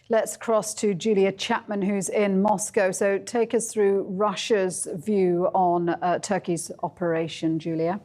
Let's cross to Julia Chapman, who's in Moscow. So take us through Russia's view on Turkey's operation, Julia.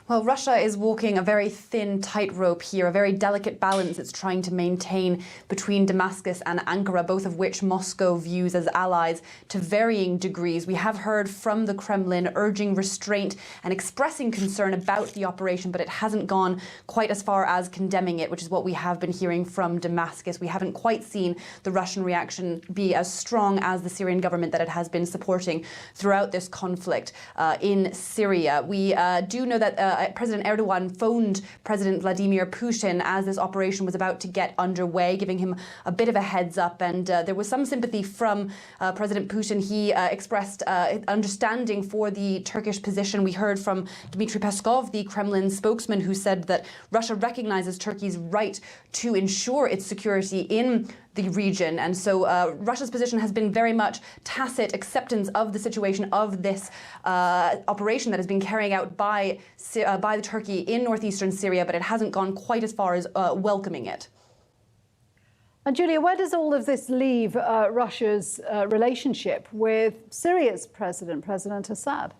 Well, Russia is walking a very thin tightrope here, a very delicate balance it's trying to maintain between Damascus and Ankara, both of which Moscow views as allies to varying degrees. We have heard from the Kremlin urging restraint and expressing concern about the operation, but it hasn't gone quite as far as condemning it, which is what we have been hearing from Damascus. We haven't quite seen the Russian reaction be as strong as the Syrian government that it has been supporting throughout this conflict in Syria. We do know that President Erdogan phoned President Vladimir Putin as this operation was about to get underway, giving him a bit of a heads up. And there was some sympathy from President Putin. He expressed understanding for the Turkish position. We heard from Dmitry Peskov, the Kremlin spokesman, who said that Russia recognizes Turkey's right to ensure its security in the region. And so Russia's position has been very much tacit acceptance of the situation of this operation that has been carrying out by the Turkey in northeastern Syria, but it hasn't gone quite as far as welcoming it. And Julia, where does all of this leave Russia's relationship with Syria's President Assad?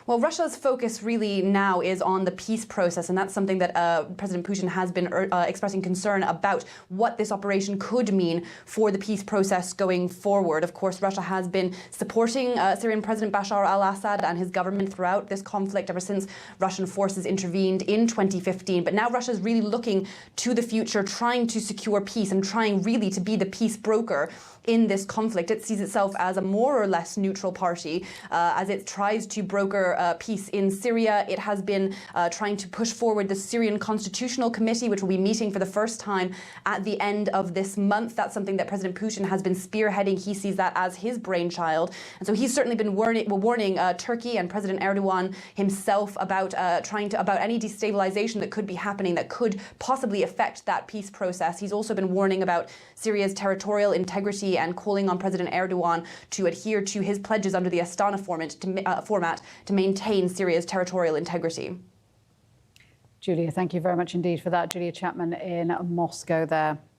Well, Russia's focus really now is on the peace process, and that's something that President Putin has been expressing concern about what this operation could mean for the peace process going forward. Of course, Russia has been supporting Syrian President Bashar al-Assad and his government throughout this conflict ever since Russian forces intervened in 2015. But now Russia's really looking to the future, trying to secure peace and trying really to be the peace broker in this conflict. It sees itself as a more or less neutral party as it tries to broker peace in Syria. It has been trying to push forward the Syrian Constitutional Committee, which will be meeting for the first time at the end of this month. That's something that President Putin has been spearheading. He sees that as his brainchild. And so he's certainly been warning Turkey and President Erdogan himself about about any destabilization that could be happening that could possibly affect that peace process. He's also been warning about Syria's territorial integrity and calling on President Erdogan to adhere to his pledges under the Astana format to maintain Syria's territorial integrity. Julia, thank you very much indeed for that. Julia Chapman in Moscow there.